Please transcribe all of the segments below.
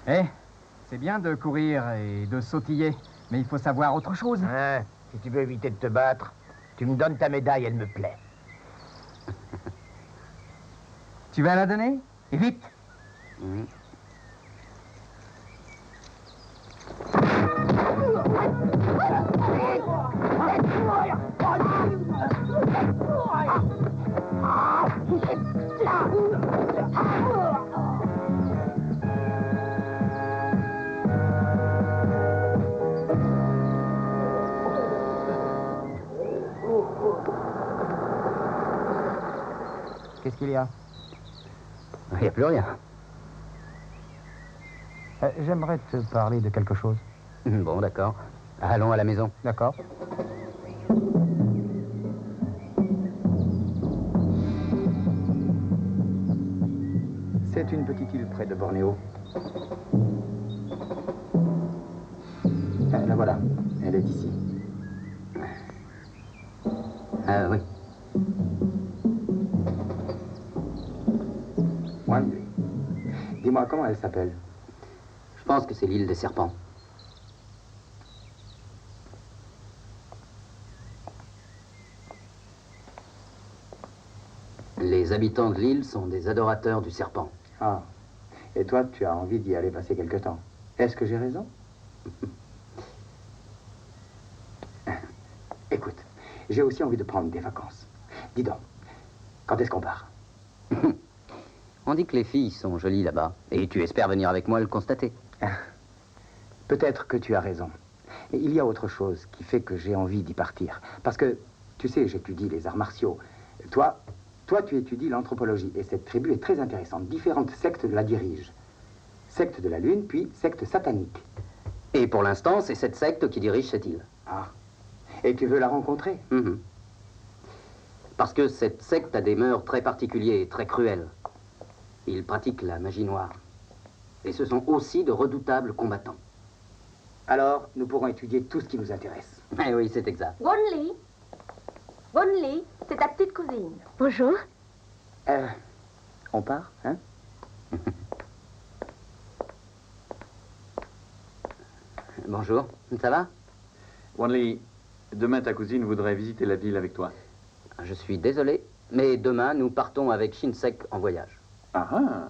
Eh, c'est bien de courir et de sautiller, mais il faut savoir autre chose. Hein, si tu veux éviter de te battre, tu me donnes ta médaille, elle me plaît. Tu vas la donner? Et vite. Qu'est-ce qu'il y a? Il n'y a plus rien. J'aimerais te parler de quelque chose. Bon, d'accord. Allons à la maison. D'accord. C'est une petite île près de Bornéo. La voilà, elle est ici. Ah oui. Wanli. Dis-moi, comment elle s'appelle? Je pense que c'est l'île des serpents. Les habitants de l'île sont des adorateurs du serpent. Ah. Et toi, tu as envie d'y aller passer quelque temps. Est-ce que j'ai raison? Écoute, j'ai aussi envie de prendre des vacances. Dis donc, quand est-ce qu'on part? On dit que les filles sont jolies là-bas. Et tu espères venir avec moi le constater. Peut-être que tu as raison. Mais il y a autre chose qui fait que j'ai envie d'y partir. Parce que, tu sais, j'étudie les arts martiaux. Toi, tu étudies l'anthropologie. Et cette tribu est très intéressante. Différentes sectes la dirigent. Secte de la Lune, puis secte satanique. Et pour l'instant, c'est cette secte qui dirige cette île. Ah. Et tu veux la rencontrer? Parce que cette secte a des mœurs très particuliers et très cruelles. Ils pratiquent la magie noire. Et ce sont aussi de redoutables combattants. Alors, nous pourrons étudier tout ce qui nous intéresse. Eh oui, c'est exact. Wanli, Wanli, c'est ta petite cousine. Bonjour. On part, hein? Bonjour, ça va? Wanli, demain ta cousine voudrait visiter la ville avec toi. Je suis désolé, mais demain, nous partons avec Shinsek en voyage. Ah ah!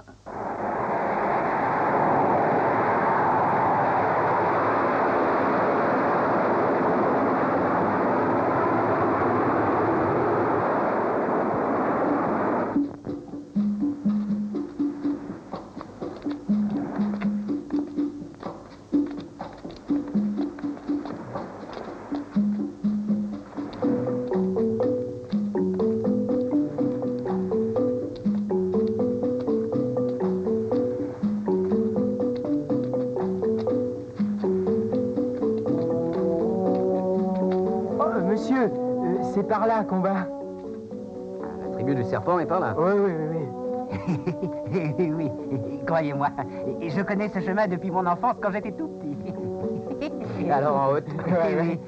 Monsieur, c'est par là qu'on va. La tribu du serpent est par là. Oui, oui, oui, oui. Oui, croyez-moi, je connais ce chemin depuis mon enfance quand j'étais tout petit. Alors en haute. Oui.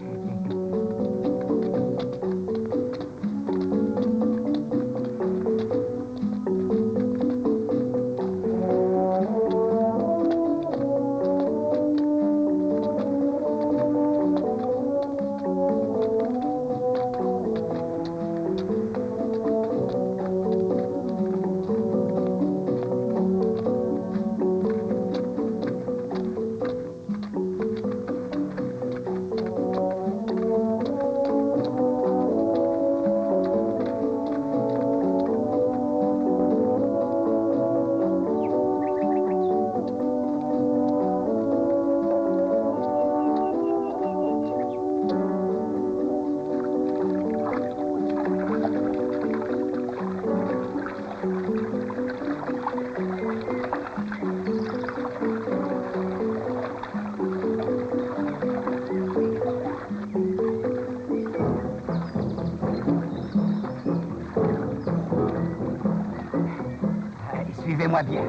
Suivez-moi bien.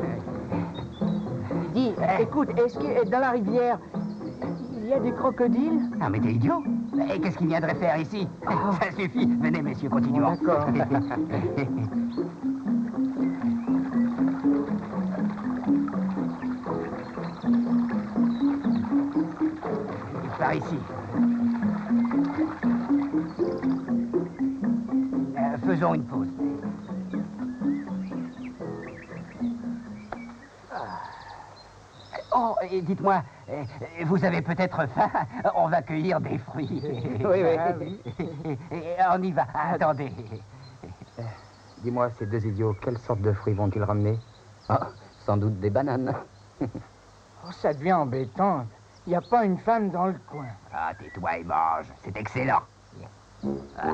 Dis, écoute, est-ce que dans la rivière, il y a des crocodiles? Ah, mais t'es idiot. Et qu'est-ce qu'il viendrait faire ici? Ça suffit. Venez, messieurs, continuons. D'accord. Par ici. Faisons une pause. Oh, et dites-moi, vous avez peut-être faim? On va cueillir des fruits. Oui, oui. Ah, oui. On y va. Attendez. Dis-moi, ces deux idiots, quelle sorte de fruits vont-ils ramener? Ah, sans doute des bananes. Oh, ça devient embêtant. Il n'y a pas une femme dans le coin. Ah, tais-toi et mange. C'est excellent. Ah.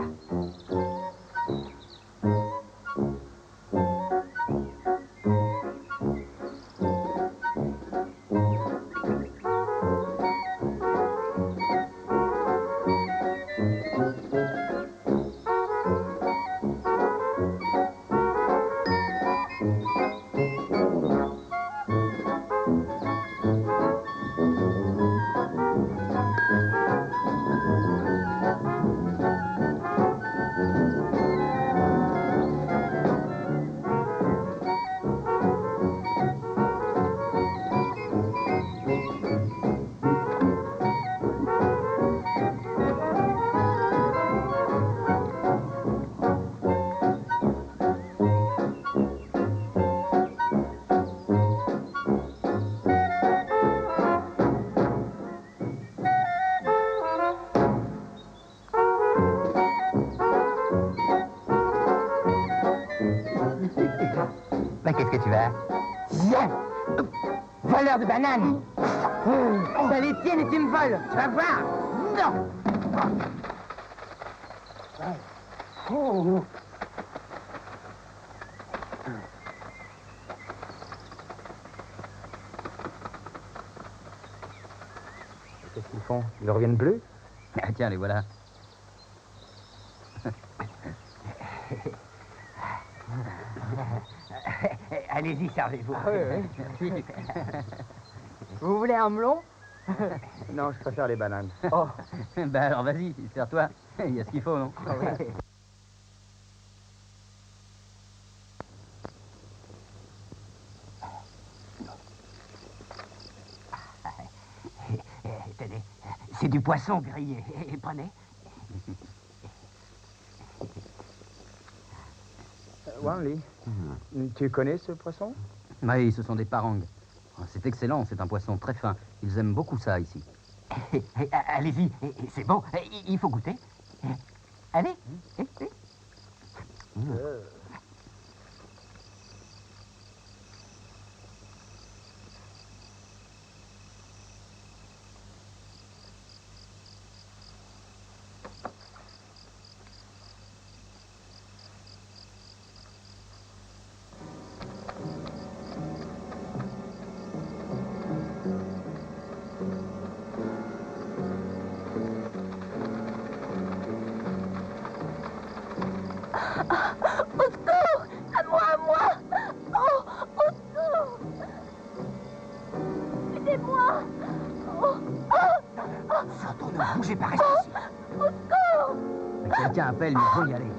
Ben, qu'est-ce que tu as? Tiens! Voleur de bananes! Ça les tienne et tu me voles! Tu vas voir! Non! Qu'est-ce qu'ils font? Ils reviennent bleus? Ah, tiens, les voilà. Allez-y, servez-vous. Vous voulez un melon? Non, je préfère les bananes. Oh! Ben alors vas-y, sers-toi. Il y a ce qu'il faut, non? Tenez, c'est du poisson grillé. Prenez. Wanli, tu connais ce poisson? Oui, ce sont des parangs. C'est excellent, c'est un poisson très fin. Ils aiment beaucoup ça ici. Allez-y, c'est bon, il faut goûter. Allez. Au secours! À moi, à moi! Oh! Au secours! Aidez-moi! Oh! Oh! Surtout ne bougez pas, restez ici. Au secours! Mais quelqu'un appelle, il faut y aller.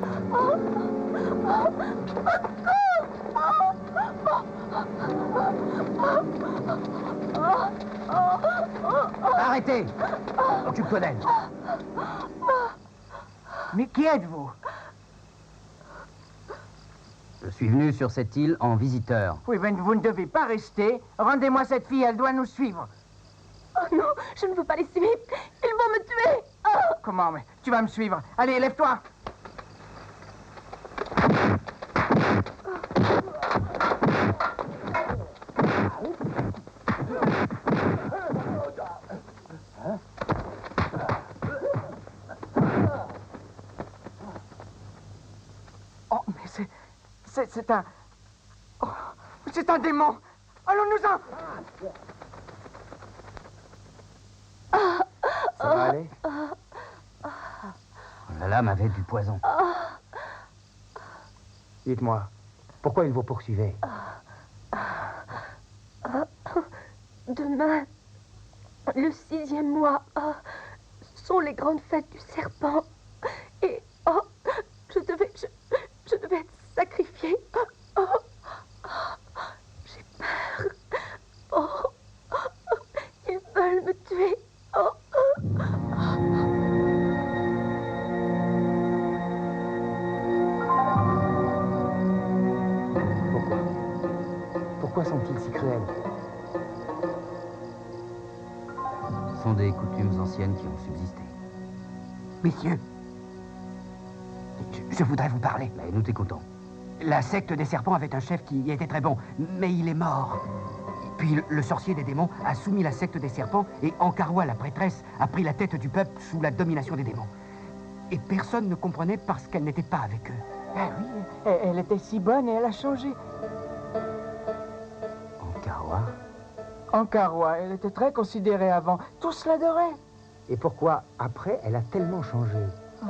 Arrêtez. Occupe-toi d'elle. Mais qui êtes-vous? Je suis venu sur cette île en visiteur. Oui, ben vous ne devez pas rester. Rendez-moi cette fille, elle doit nous suivre. Oh non, je ne veux pas les suivre. Ils vont me tuer. Oh! Comment? Mais tu vas me suivre. Allez, lève-toi. Oh, mais c'est un... Oh, c'est un démon. Allons-nous-en. Ça va aller? La lame avait du poison. Dites-moi, pourquoi ils vous poursuivaient? Demain, le 6e mois, sont les grandes fêtes du serpent. Et, je devais être sacrifiée. J'ai peur. Ils veulent me tuer. Pourquoi sont-ils si cruels? Ce sont des coutumes anciennes qui ont subsisté. Messieurs, je voudrais vous parler. Mais nous t'écoutons. La secte des serpents avait un chef qui était très bon, mais il est mort. Puis le sorcier des démons a soumis la secte des serpents et Ankarwa, la prêtresse, a pris la tête du peuple sous la domination des démons. Et personne ne comprenait parce qu'elle n'était pas avec eux. Ah oui, elle était si bonne et elle a changé. Ankarwa? Ankarwa, elle était très considérée avant. Tous l'adoraient. Et pourquoi, après, elle a tellement changé?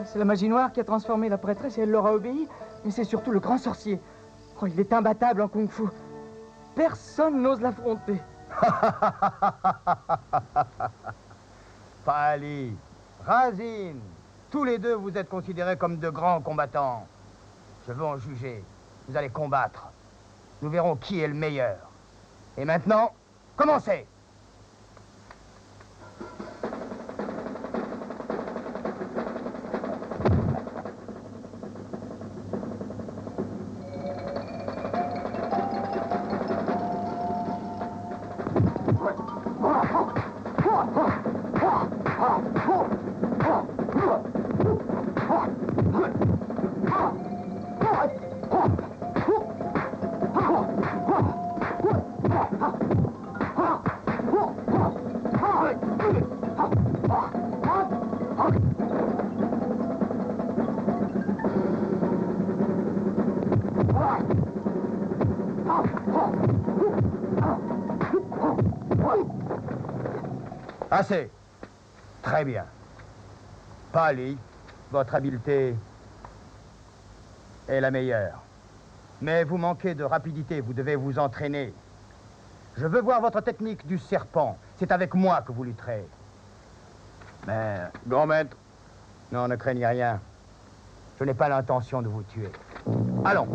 C'est la magie noire qui a transformé la prêtresse et elle leur a obéi. Mais c'est surtout le grand sorcier. Oh, il est imbattable en kung-fu. Personne n'ose l'affronter. Pali, Razin, tous les deux vous êtes considérés comme de grands combattants. Je veux en juger. Vous allez combattre. Nous verrons qui est le meilleur. Et maintenant, commencez! Assez. Très bien. Pali, votre habileté est la meilleure. Mais vous manquez de rapidité, vous devez vous entraîner. Je veux voir votre technique du serpent. C'est avec moi que vous lutterez. Mais, grand maître, non, ne craignez rien. Je n'ai pas l'intention de vous tuer. Allons.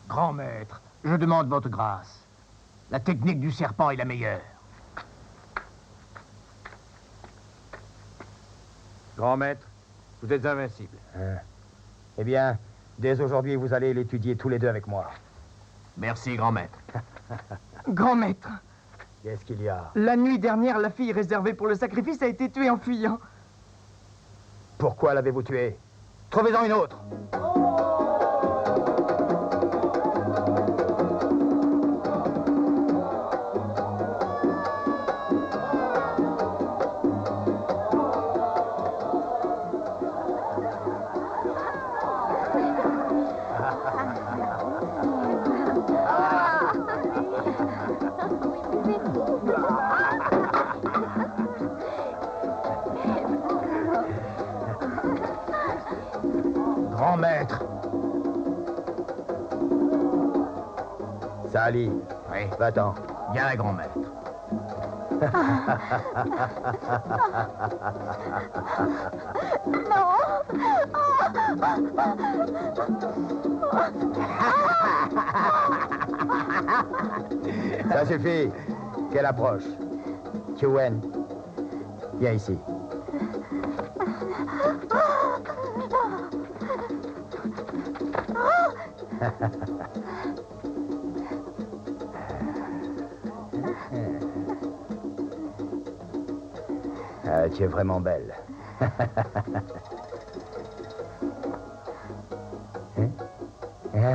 Grand maître, je demande votre grâce. La technique du serpent est la meilleure. Grand maître, vous êtes invincible. Eh bien, dès aujourd'hui, vous allez l'étudier tous les deux avec moi. Merci, grand maître. Grand maître, Qu'est-ce qu'il y a? la nuit dernière, la fille réservée pour le sacrifice a été tuée en fuyant. Pourquoi l'avez-vous tué? Trouvez-en une autre. Grand maître. Sali. Oui. Va-t'en. Bien, grand maître. Ça suffit. Quelle approche? Kuen, viens ici. Tu es vraiment belle. Hein? Dis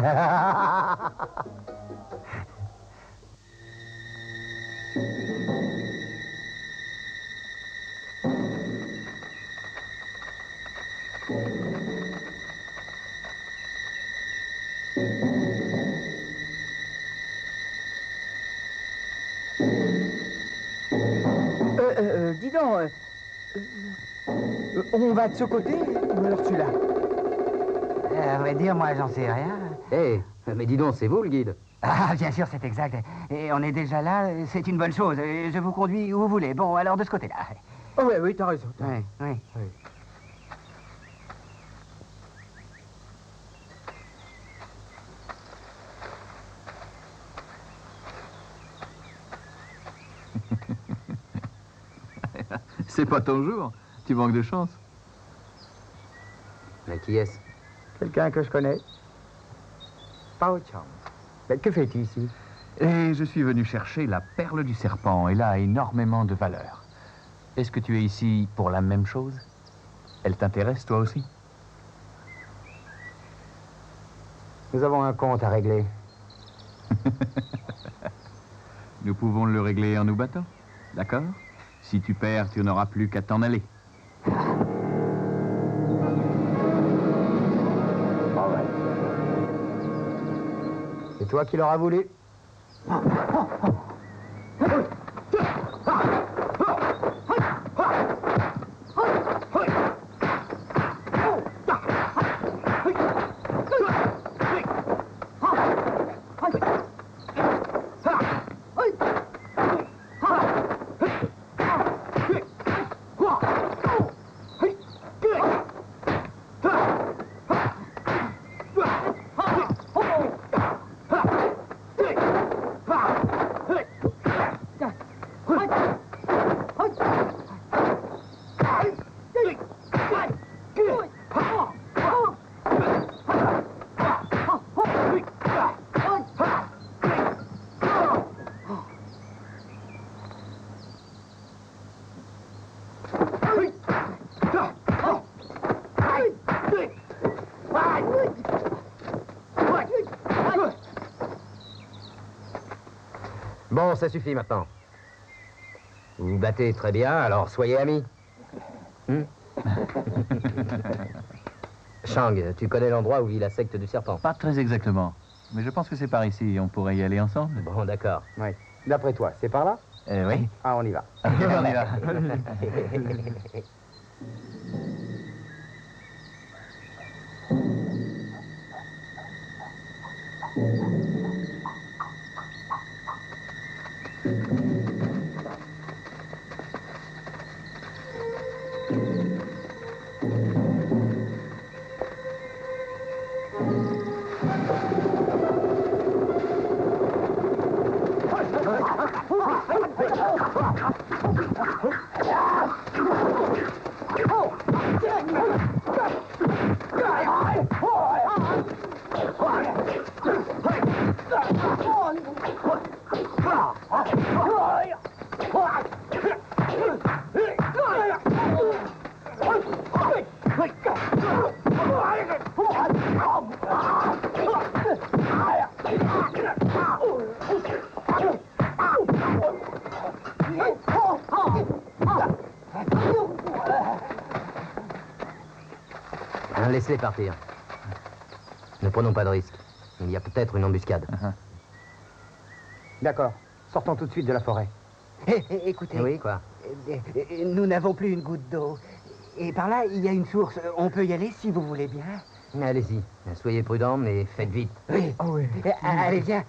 donc, on va de ce côté ou alors celui-là? À vrai dire, moi, j'en sais rien. Eh, mais dis donc, c'est vous le guide? Ah, bien sûr, c'est exact. Et on est déjà là, c'est une bonne chose. Et je vous conduis où vous voulez. Bon, alors de ce côté-là. Oh, oui, oui, t'as raison. Oui, oui. C'est pas ton jour. Tu manques de chance. Mais qui est-ce? Quelqu'un que je connais. Pas autre chance. Mais que fais-tu ici? Et je suis venu chercher la perle du serpent. Elle a énormément de valeur. Est-ce que tu es ici pour la même chose? Elle t'intéresse, toi aussi? Nous avons un compte à régler. Nous pouvons le régler en nous battant. D'accord? Si tu perds, tu n'auras plus qu'à t'en aller. C'est toi qui l'auras voulu. Bon, ça suffit maintenant. Vous vous battez très bien, alors soyez amis. Shang, tu connais l'endroit où vit la secte du serpent? Pas très exactement. Mais je pense que c'est par ici. On pourrait y aller ensemble. Bon, d'accord. Oui. D'après toi, c'est par là? Oui. Ah, on y va. On y va. Laissez-les partir. Ne prenons pas de risques. Il y a peut-être une embuscade. D'accord. Sortons tout de suite de la forêt. Écoutez, Oui, quoi? nous n'avons plus une goutte d'eau. Et par là, il y a une source. On peut y aller si vous voulez bien. Allez-y. Soyez prudents, mais faites vite. Oui. Oh, oui. Allez, viens.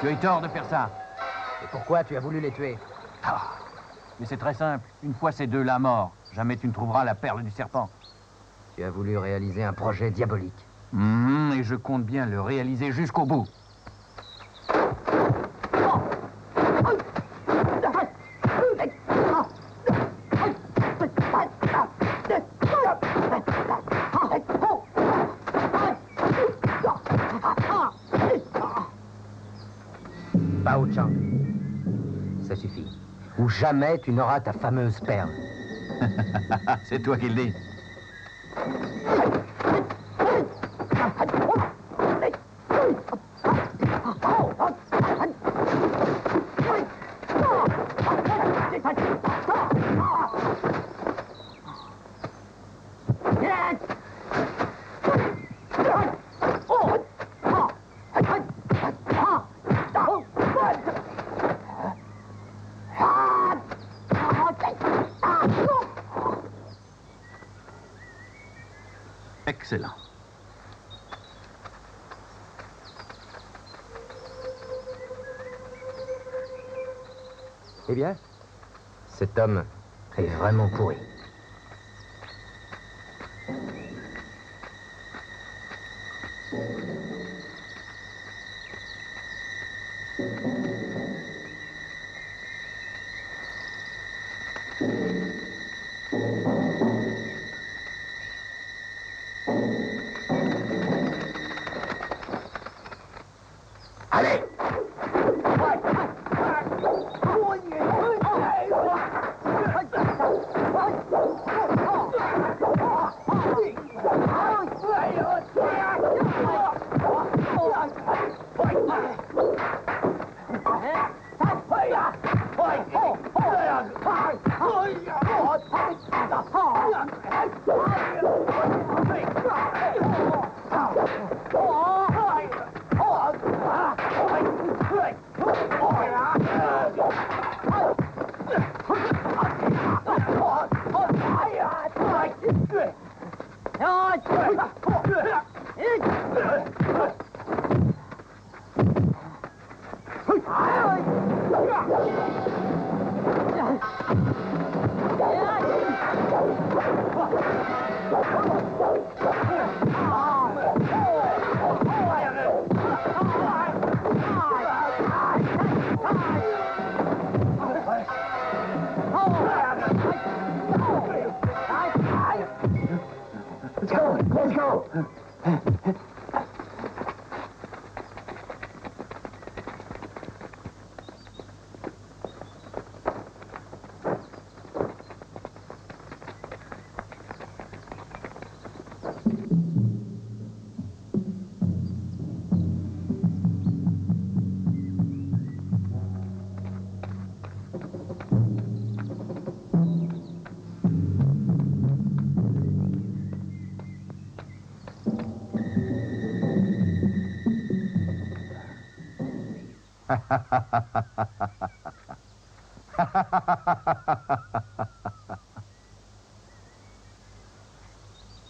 Tu as eu tort de faire ça. Et pourquoi tu as voulu les tuer? Mais c'est très simple. Une fois ces deux-là morts, jamais tu ne trouveras la perle du serpent. Tu as voulu réaliser un projet diabolique. Et je compte bien le réaliser jusqu'au bout. ou jamais tu n'auras ta fameuse perle. C'est toi qui le dis. Excellent. Eh bien, cet homme est vraiment pourri. Allez! Let's go!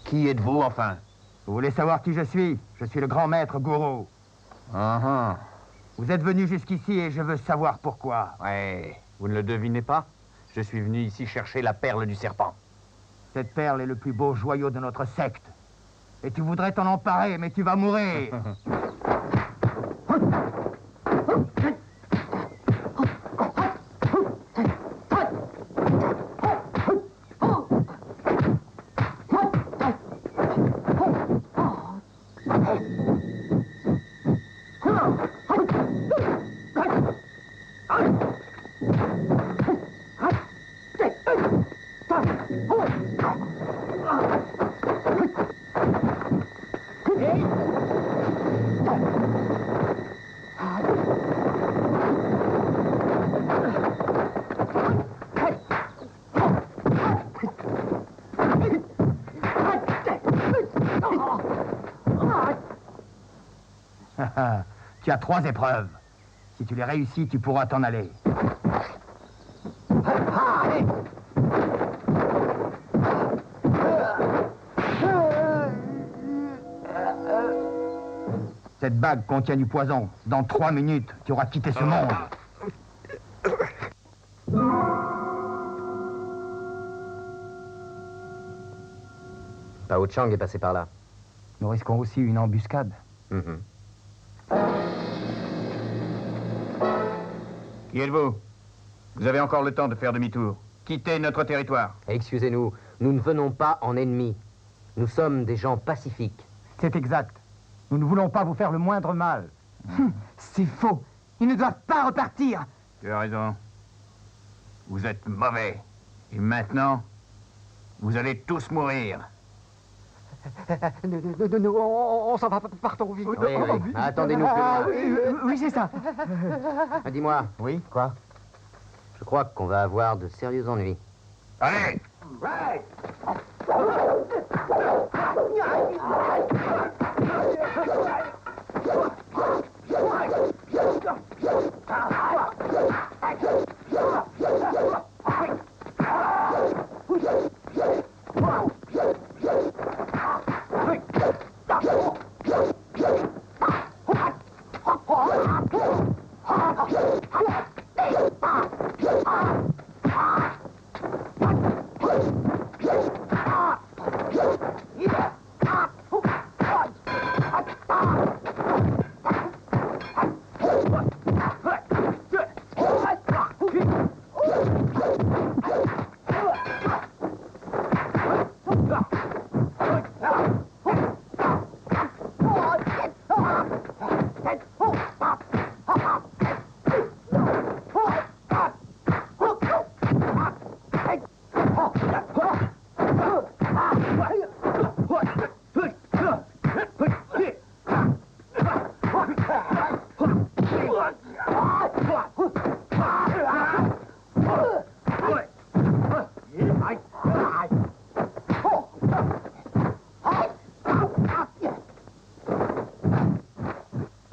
Qui êtes-vous, enfin? Vous voulez savoir qui je suis? Je suis le grand maître Goro. Vous êtes venu jusqu'ici et je veux savoir pourquoi. Ouais, vous ne le devinez pas? Je suis venu ici chercher la perle du serpent. Cette perle est le plus beau joyau de notre secte. Et tu voudrais t'en emparer, mais tu vas mourir. Tu as 3 épreuves. Si tu les réussis, tu pourras t'en aller. Cette bague contient du poison. Dans 3 minutes, tu auras quitté ce monde. Pao Chang est passé par là. Nous risquons aussi une embuscade. Qui êtes-vous? Vous avez encore le temps de faire demi-tour. Quittez notre territoire. Excusez-nous, nous ne venons pas en ennemis. Nous sommes des gens pacifiques. C'est exact. Nous ne voulons pas vous faire le moindre mal. C'est faux. Ils ne doivent pas repartir. Tu as raison. Vous êtes mauvais. Et maintenant, vous allez tous mourir. On s'en va, partons vite. Oui, oui. Attendez-nous plus loin. Oui, c'est ça. Dis-moi, Oui, quoi? je crois qu'on va avoir de sérieux ennuis. Allez!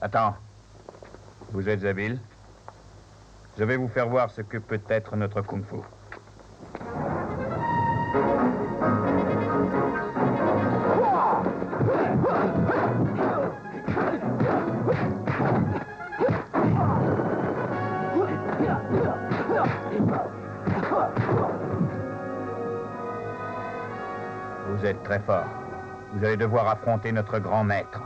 Attends. Vous êtes habile. Je vais vous faire voir ce que peut être notre kung-fu. Vous êtes très fort. Vous allez devoir affronter notre grand maître.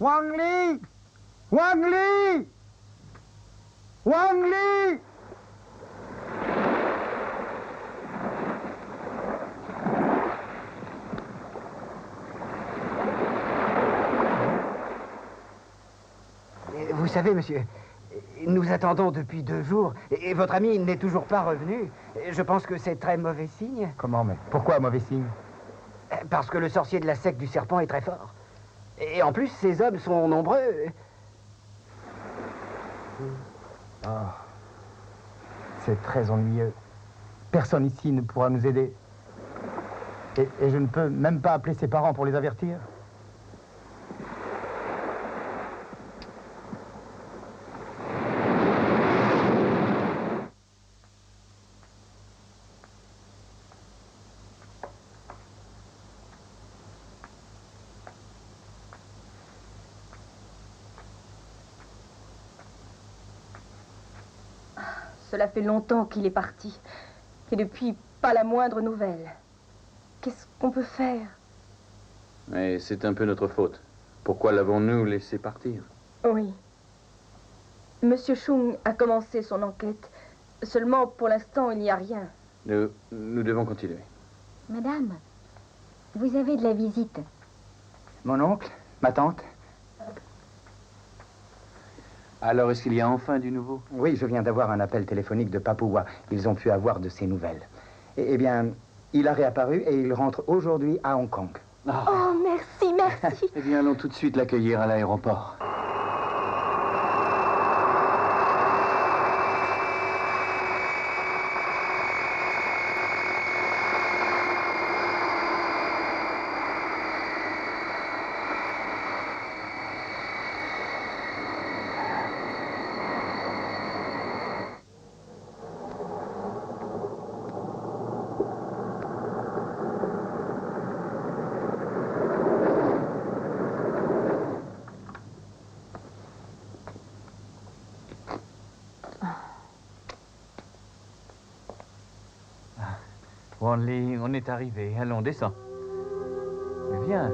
Wang Li! Wang Li! Wang Li! Vous savez, monsieur, nous attendons depuis 2 jours et votre ami n'est toujours pas revenu. Je pense que c'est très mauvais signe. Comment, mais pourquoi mauvais signe? Parce que le sorcier de la secte du serpent est très fort. Et en plus, ces hommes sont nombreux. Ah, c'est très ennuyeux. Personne ici ne pourra nous aider. Et je ne peux même pas appeler ses parents pour les avertir. Cela fait longtemps qu'il est parti. Et depuis, pas la moindre nouvelle. Qu'est-ce qu'on peut faire? Mais c'est un peu notre faute. Pourquoi l'avons-nous laissé partir? Oui. Monsieur Chung a commencé son enquête. Seulement, pour l'instant, il n'y a rien. Nous devons continuer. Madame, vous avez de la visite. Mon oncle? Ma tante? Alors, est-ce qu'il y a enfin du nouveau? Oui, je viens d'avoir un appel téléphonique de Papua. Ils ont pu avoir de ses nouvelles. Eh bien, il a réapparu et il rentre aujourd'hui à Hong Kong. Oh, merci, merci. Eh bien, allons tout de suite l'accueillir à l'aéroport. Wanli, on est arrivé. Allons, descends. Viens.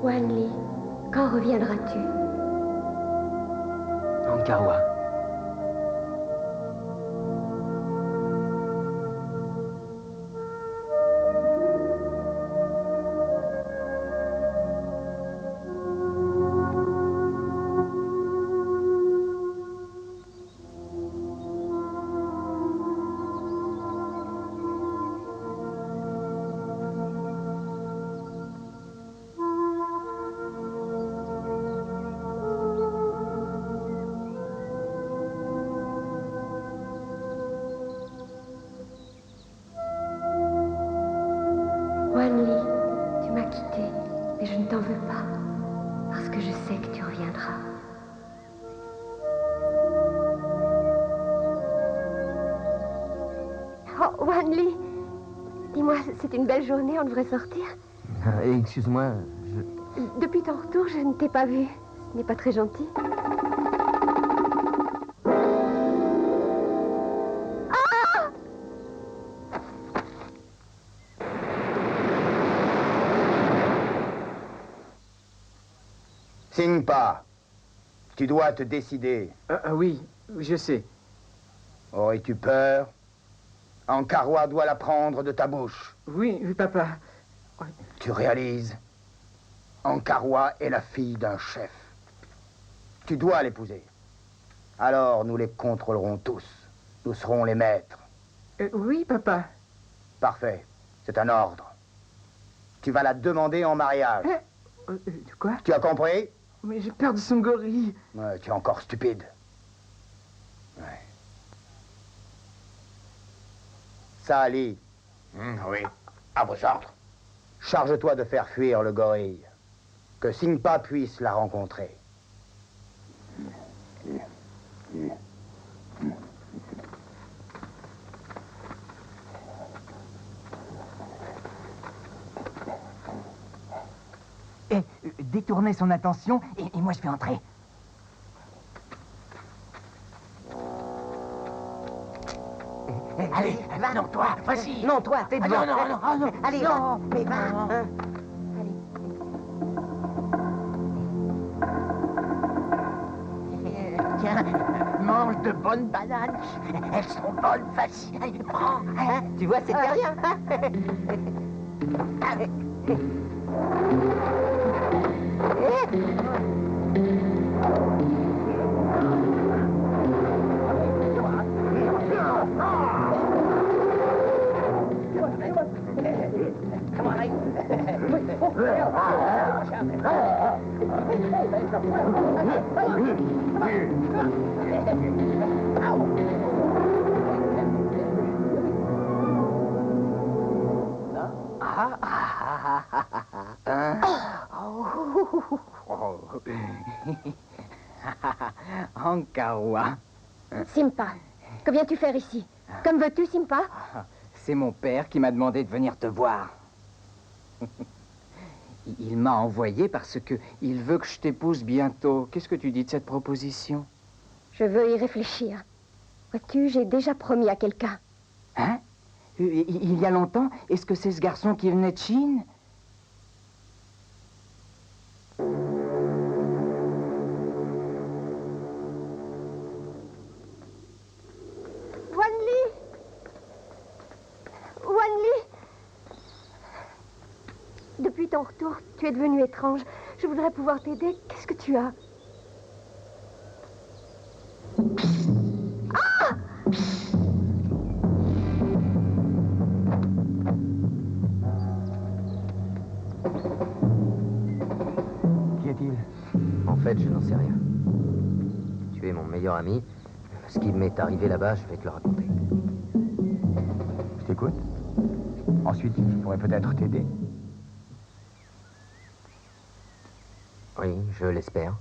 Wanli, quand reviendras-tu? Ankarwa. Wanli, tu m'as quitté, mais je ne t'en veux pas, parce que je sais que tu reviendras. Oh, Wanli, dis-moi, c'est une belle journée, on devrait sortir. Excuse-moi, Depuis ton retour, je ne t'ai pas vu. Ce n'est pas très gentil. Singpa, tu dois te décider. Oui, je sais. Aurais-tu peur? Ankarwa doit l'apprendre de ta bouche. Oui, papa. Tu réalises? Ankarwa est la fille d'un chef. Tu dois l'épouser. Alors nous les contrôlerons tous. Nous serons les maîtres. Oui, papa. Parfait. C'est un ordre. Tu vas la demander en mariage. Quoi? Tu as compris? Mais j'ai peur de son gorille. Ouais, tu es encore stupide. Ouais. Sali. Oui, à vos ordres. Charge-toi de faire fuir le gorille. Que Singpa puisse la rencontrer. Et détourner son attention, et moi je vais entrer. Allez, va, non, toi, vas-y. Non, toi, t'es devant. Non. Allez, non, mais va. Hein. Allez. Tiens, mange de bonnes bananes. Elles sont bonnes, faciles. Allez, prends. Hein. Tu vois, c'est rien. Allez. Ankarwa. Simpa, que viens-tu faire ici? Comme veux-tu, Simpa? C'est mon père qui m'a demandé de venir te voir. Il m'a envoyé parce que il veut que je t'épouse bientôt. Qu'est-ce que tu dis de cette proposition? Je veux y réfléchir. Vois-tu, j'ai déjà promis à quelqu'un. Hein? Il y a longtemps? Est-ce que c'est ce garçon qui venait de Chine? Depuis ton retour, tu es devenu étrange. Je voudrais pouvoir t'aider. Qu'est-ce que tu as? Ah! Qu'y a-t-il? En fait, je n'en sais rien. Tu es mon meilleur ami. Ce qui m'est arrivé là-bas, je vais te le raconter. Je t'écoute. Ensuite, je pourrais peut-être t'aider. Oui, je l'espère.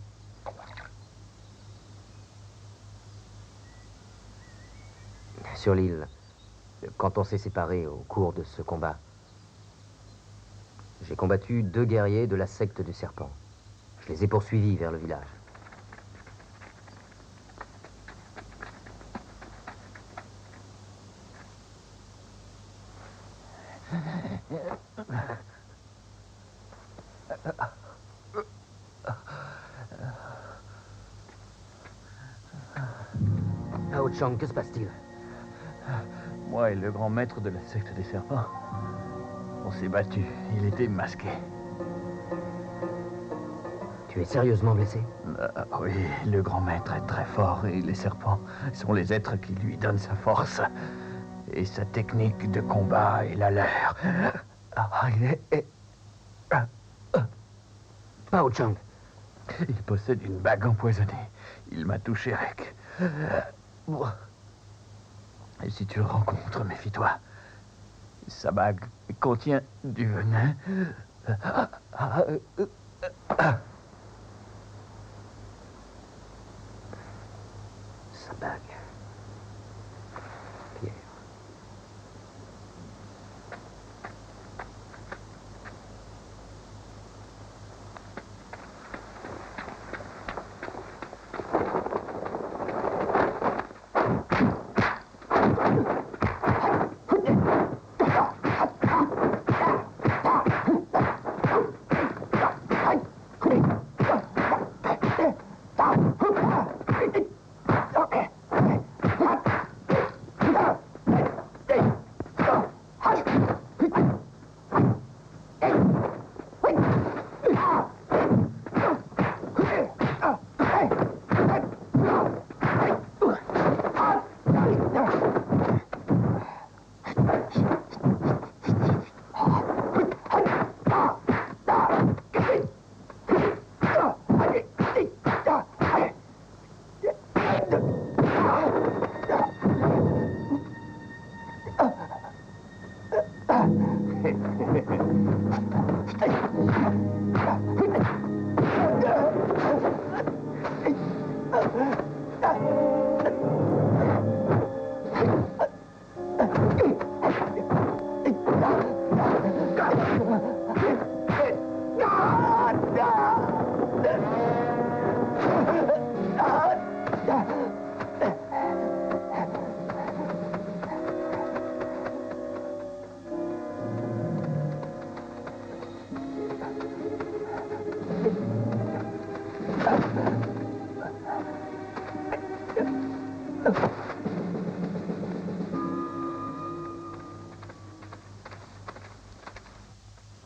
Sur l'île, quand on s'est séparés au cours de ce combat, j'ai combattu 2 guerriers de la secte du serpent. Je les ai poursuivis vers le village. Hao Chang, que se passe-t-il? Moi et le grand maître de la secte des serpents, on s'est battu. Il était masqué. Tu es sérieusement blessé? Oui, le grand maître est très fort et les serpents sont les êtres qui lui donnent sa force. Et sa technique de combat est la leur. Hao Chang. Il possède une bague empoisonnée. Il m'a touché avec. Et si tu le rencontres, méfie-toi. Sa bague contient du venin. Sa bague. Pierre.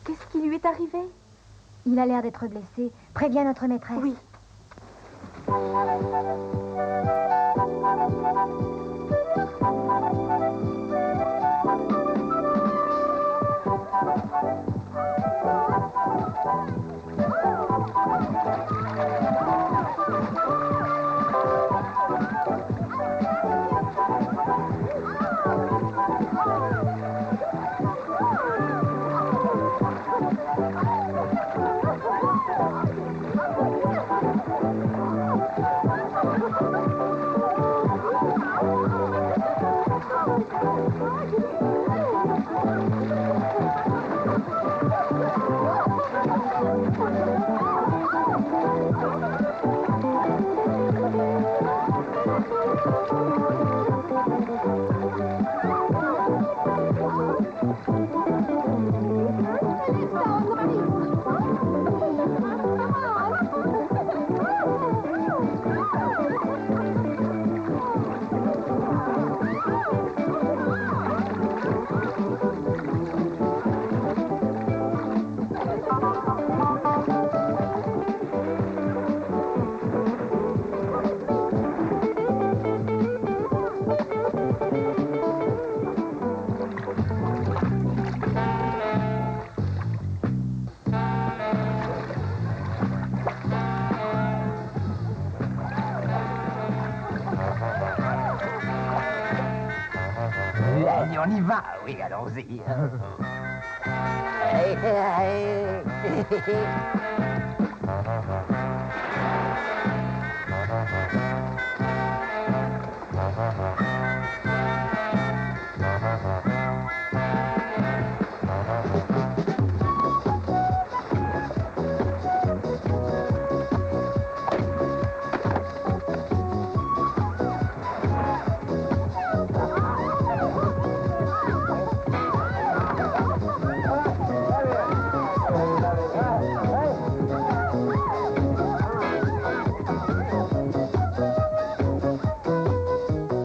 Qu'est-ce qui lui est arrivé? Il a l'air d'être blessé. Préviens notre maîtresse. Oui. On y va, oui, allons-y.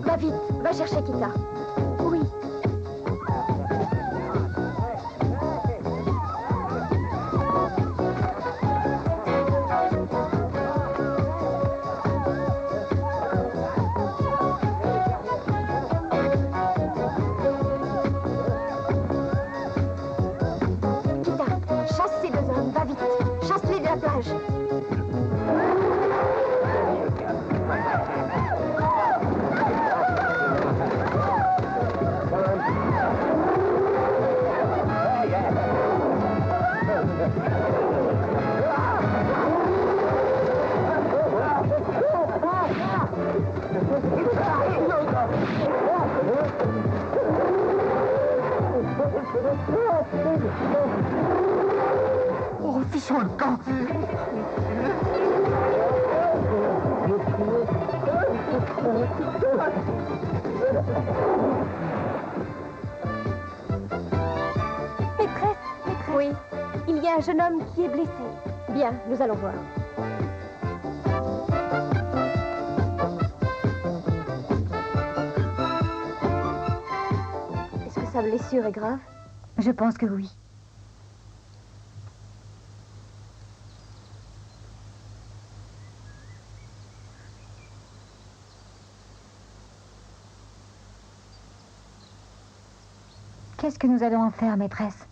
Va vite, va chercher Kita. Oui. Kita, chasse ces deux hommes, va vite. Chasse-les de la plage. Oh, fichons le camp. Maîtresse, oui. Il y a un jeune homme qui est blessé. Bien, nous allons voir. Est-ce que sa blessure est grave? Je pense que oui. Qu'est-ce que nous allons en faire, maîtresse?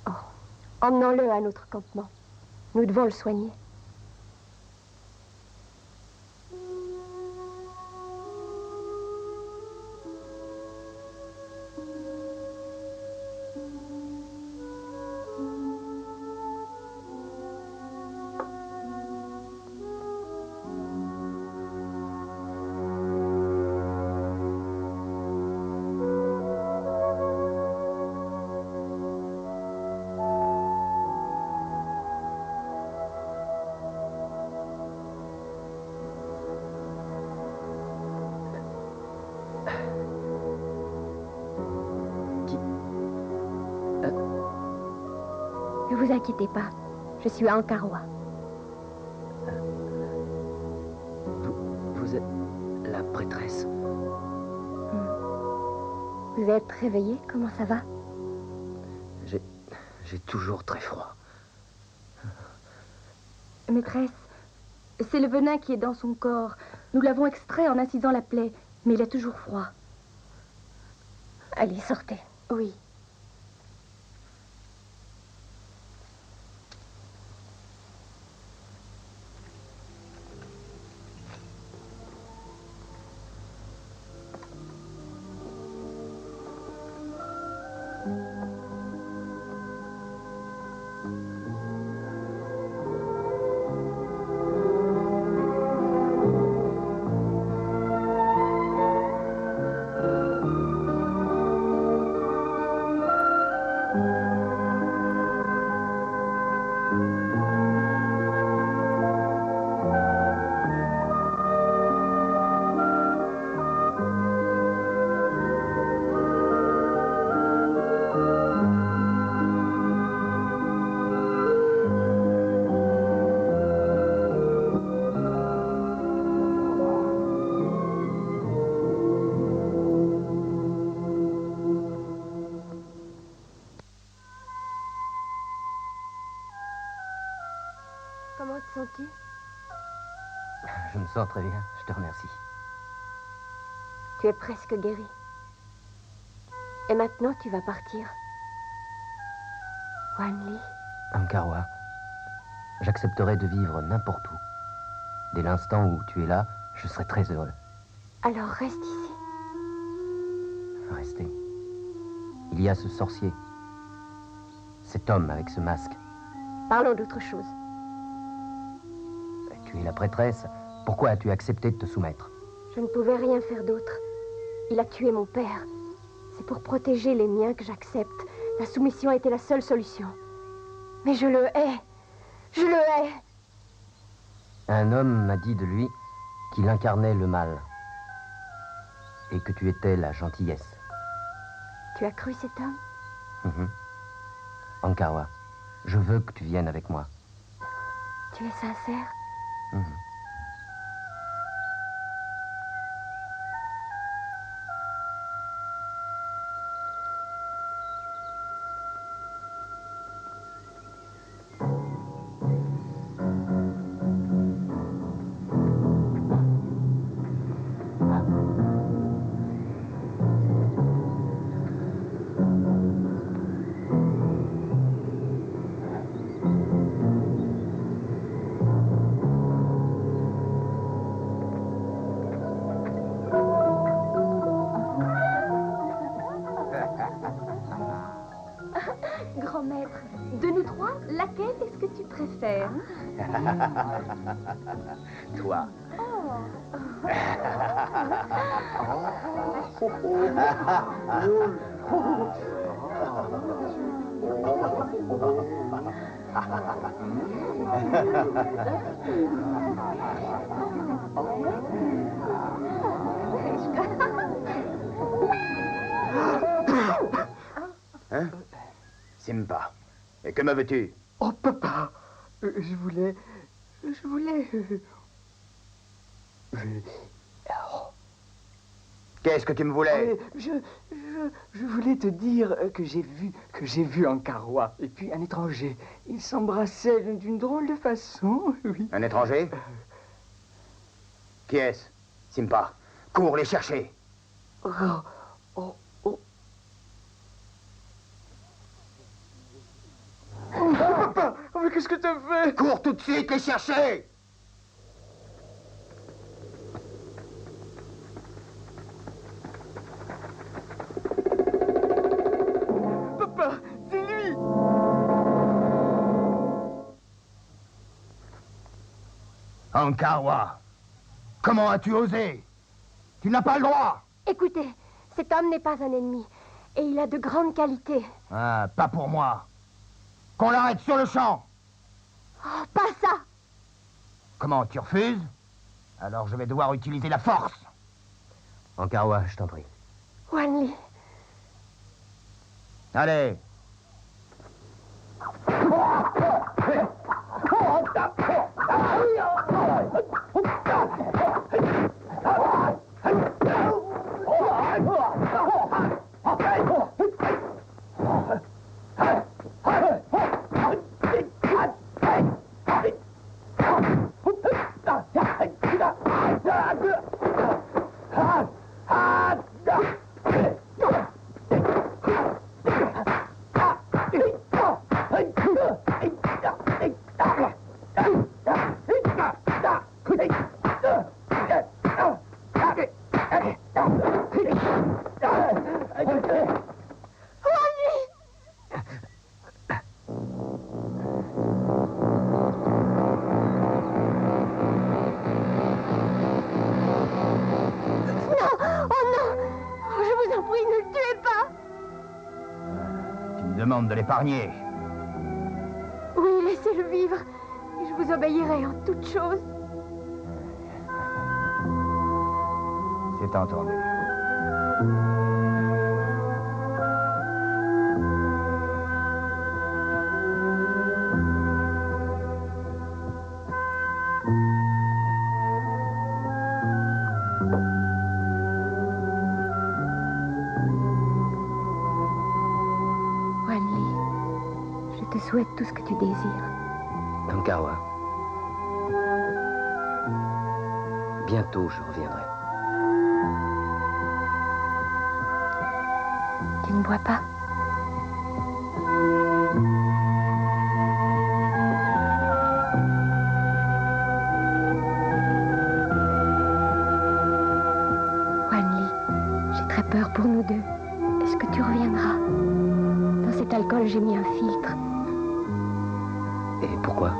Oh, emmenons-le à notre campement. Nous devons le soigner. Ne vous inquiétez pas, je suis à Ankarwa. Vous êtes la prêtresse. Vous êtes réveillée? Comment ça va? J'ai toujours très froid. Maîtresse, c'est le venin qui est dans son corps. Nous l'avons extrait en incisant la plaie, mais il a toujours froid. Allez, sortez. Oui. Comment te sens-tu? Je me sens très bien, je te remercie. Tu es presque guéri. Et maintenant, tu vas partir. Wanli. Ankarwa, j'accepterai de vivre n'importe où. Dès l'instant où tu es là, je serai très heureux. Alors reste ici. Restez. Il y a ce sorcier. Cet homme avec ce masque. Parlons d'autre chose. Tu es la prêtresse. Pourquoi as-tu accepté de te soumettre? Je ne pouvais rien faire d'autre. Il a tué mon père. C'est pour protéger les miens que j'accepte. La soumission a été la seule solution. Mais je le hais. Je le hais. Un homme m'a dit de lui qu'il incarnait le mal. Et que tu étais la gentillesse. Tu as cru cet homme? Ankarwa, je veux que tu viennes avec moi. Tu es sincère? Grand maître, de nous trois, laquelle est-ce que tu préfères? Toi. Hein? Simba, et que me veux-tu? Oh, papa, je voulais... Qu'est-ce que tu me voulais? Je voulais te dire que j'ai vu Ankarwa, et puis un étranger. Ils s'embrassaient d'une drôle de façon, oui. Un étranger? Qui est-ce? Simba, cours les chercher. Oh. Oh, papa, mais qu'est-ce que t'as fait? Cours tout de suite les chercher! Papa, c'est lui! Ankarwa, comment as-tu osé? Tu n'as pas le droit! Écoutez, cet homme n'est pas un ennemi, et il a de grandes qualités. Ah, pas pour moi. Qu'on l'arrête sur le champ. Oh, pas ça! Comment, tu refuses? Alors je vais devoir utiliser la force. Ankarwa, je t'en prie. Wanli. Allez. Demande de l'épargner. Oui, laissez-le vivre. Et je vous obéirai en toutes choses. C'est entendu. Je te souhaite tout ce que tu désires. Ankarwa. Bientôt, je reviendrai. Tu ne bois pas? Wanli, j'ai très peur pour nous deux. Est-ce que tu reviendras? Dans cet alcool, j'ai mis un filtre. Et pourquoi?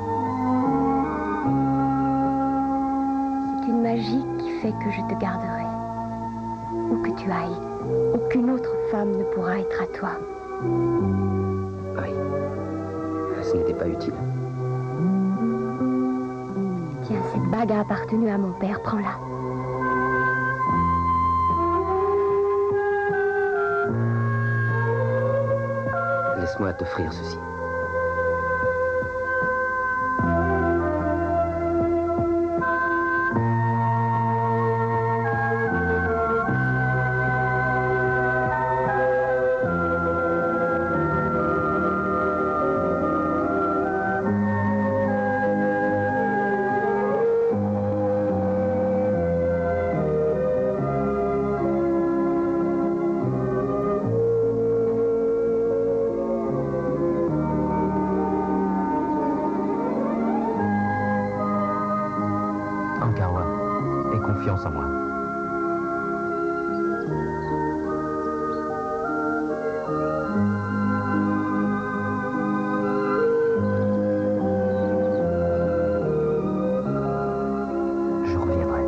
qui fait que je te garderai. Où que tu ailles, aucune autre femme ne pourra être à toi. Oui. Ce n'était pas utile. Tiens, cette bague a appartenu à mon père, prends-la. Laisse-moi t'offrir ceci. Ankarwa, aie confiance en moi. Je reviendrai.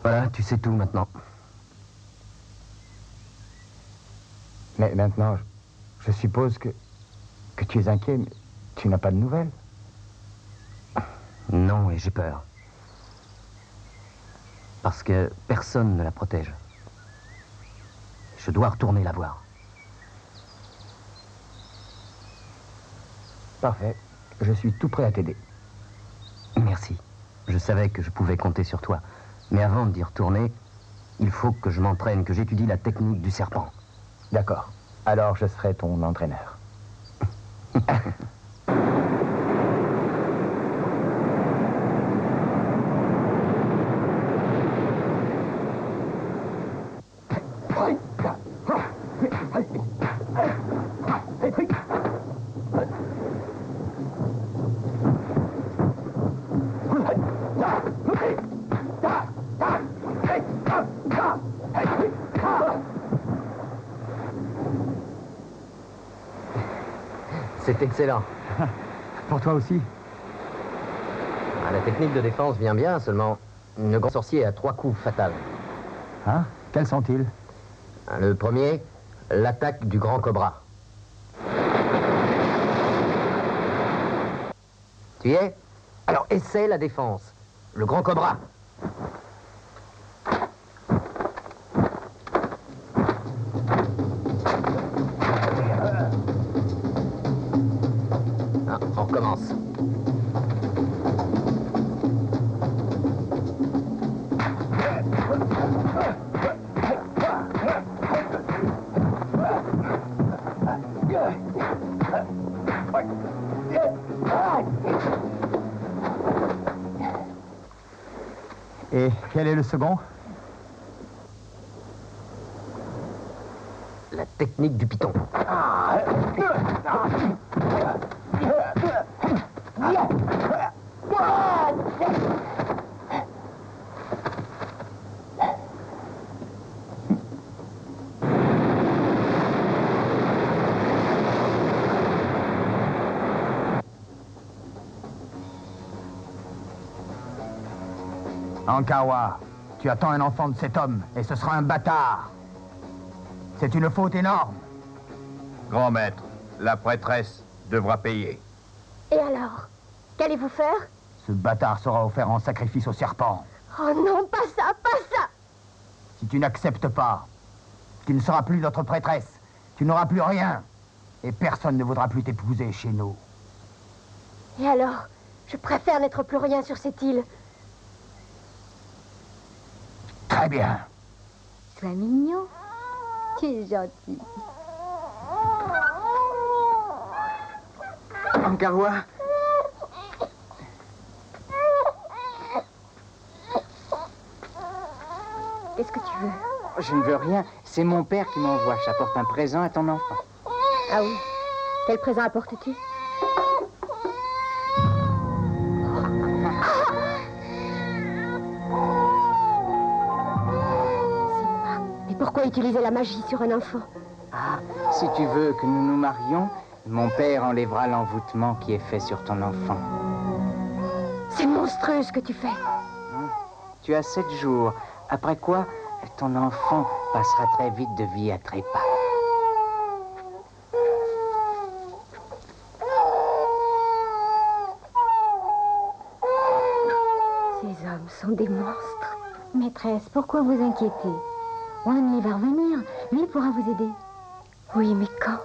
Voilà, tu sais tout maintenant. Mais maintenant, je suppose que tu es inquiet, mais tu n'as pas de nouvelles. Non, et j'ai peur. Parce que personne ne la protège. Je dois retourner la voir. Parfait. Je suis tout prêt à t'aider. Merci. Je savais que je pouvais compter sur toi. Mais avant d'y retourner, il faut que je m'entraîne, que j'étudie la technique du serpent. D'accord. Alors je serai ton entraîneur. C'est excellent. Pour toi aussi? Ah, la technique de défense vient bien, seulement le grand sorcier a 3 coups fatals. Hein? Quels sont-ils? Le premier, l'attaque du grand cobra. Tu y es? Alors essaie la défense. Le grand cobra. Ah, on recommence. Et quel est le second? La technique du python. Ankarwa, tu attends un enfant de cet homme, et ce sera un bâtard. C'est une faute énorme. Grand maître, la prêtresse devra payer. Et alors? Qu'allez-vous faire? Ce bâtard sera offert en sacrifice au serpent. Oh non, pas ça, pas ça! Si tu n'acceptes pas, tu ne seras plus notre prêtresse. Tu n'auras plus rien. Et personne ne voudra plus t'épouser chez nous. Et alors? Je préfère n'être plus rien sur cette île. Très bien. Sois mignon. Tu es gentil. Ankarwa, Qu'est-ce que tu veux? je ne veux rien. C'est mon père qui m'envoie. J'apporte un présent à ton enfant. Ah oui. Quel présent apportes-tu? Mais pourquoi utiliser la magie sur un enfant? Ah, si tu veux que nous nous marions, mon père enlèvera l'envoûtement qui est fait sur ton enfant. C'est monstrueux ce que tu fais. Tu as 7 jours, après quoi ton enfant passera très vite de vie à trépas. Ces hommes sont des monstres. Maîtresse, pourquoi vous inquiétez? Wanley va revenir. Lui, il pourra vous aider. Oui, mais quand?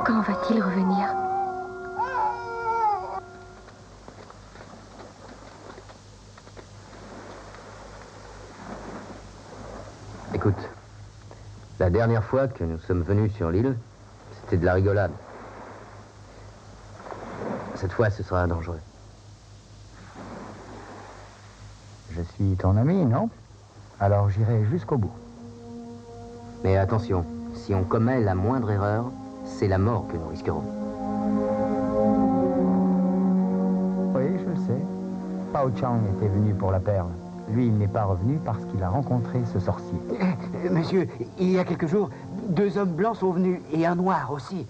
Quand va-t-il revenir? Écoute, la dernière fois que nous sommes venus sur l'île, c'était de la rigolade. Cette fois, ce sera dangereux. Je suis ton ami, non? Alors j'irai jusqu'au bout. Mais attention, si on commet la moindre erreur, c'est la mort que nous risquerons. Oui, je le sais. Pao Chang était venu pour la perle. Lui, il n'est pas revenu parce qu'il a rencontré ce sorcier. Monsieur, il y a quelques jours, 2 hommes blancs sont venus, et un noir aussi.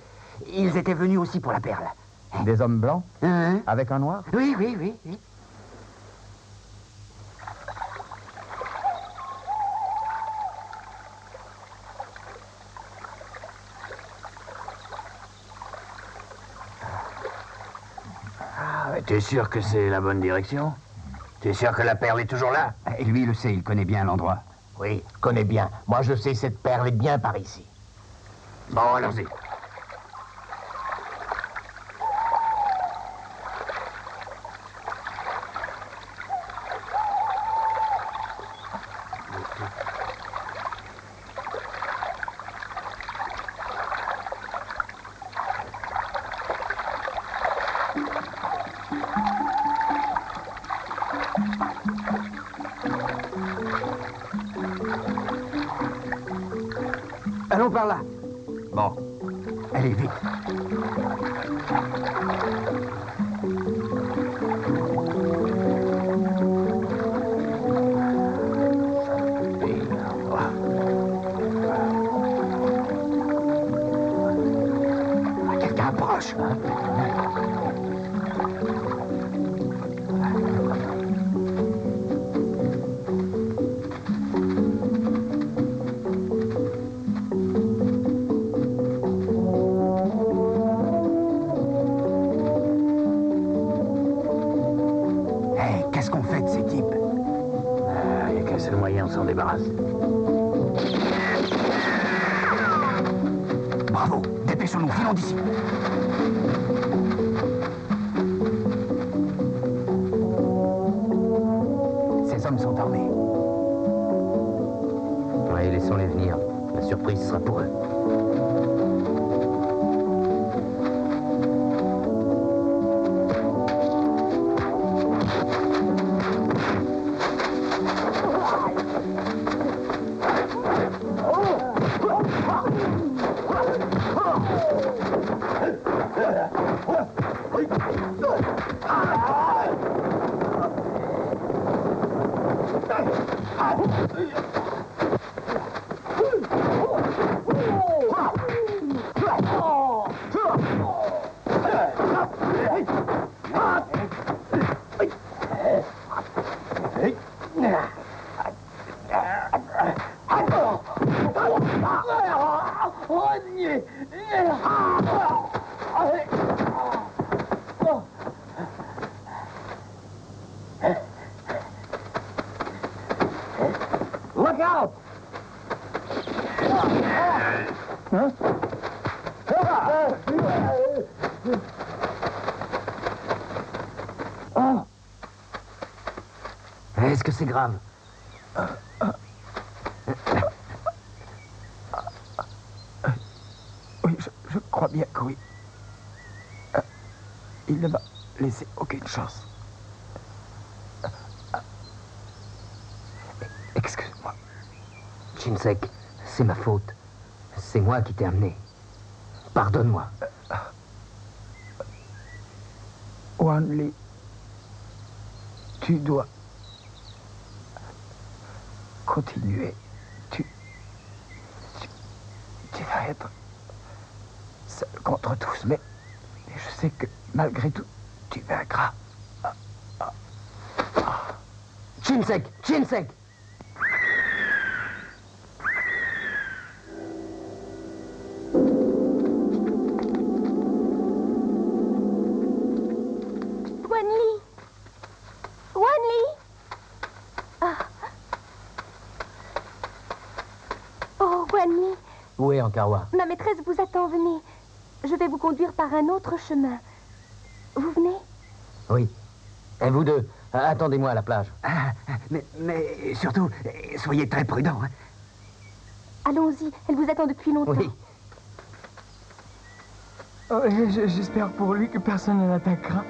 Ils étaient venus aussi pour la perle. Des hommes blancs? Hein? Avec un noir? Oui. T'es sûr que c'est la bonne direction? T'es sûr que la perle est toujours là? Et lui, il le sait, il connaît bien l'endroit. Oui, connais bien. Moi, je sais, cette perle est bien par ici. Bon, allons-y. Allons par là. Bon. Allez, vite. Quelqu'un approche. Qu'est-ce qu'on fait de ces types? Il n'y a qu'un seul moyen, on s'en débarrasse. Bravo, dépêchons-nous, filons d'ici. Ces hommes sont armés. Ouais, laissons-les venir. La surprise sera pour eux. Look out! Est-ce que c'est grave? Oui, je crois bien que oui. Il ne m'a laissé aucune chance. Excuse-moi. Chinsek, c'est ma faute. C'est moi qui t'ai amené. Pardonne-moi. Wan Li, tu dois continuer. Tu vas être seul contre tous, mais je sais que malgré tout, tu vaincras. Chinsek, Chinsek! Où est Ankarwa? Ma maîtresse vous attend, venez. Je vais vous conduire par un autre chemin. Vous venez? Oui. Et vous deux, attendez-moi à la plage. Mais surtout, soyez très prudents. Hein. Allons-y, elle vous attend depuis longtemps. Oui. Oh, j'espère pour lui que personne ne l'attaquera.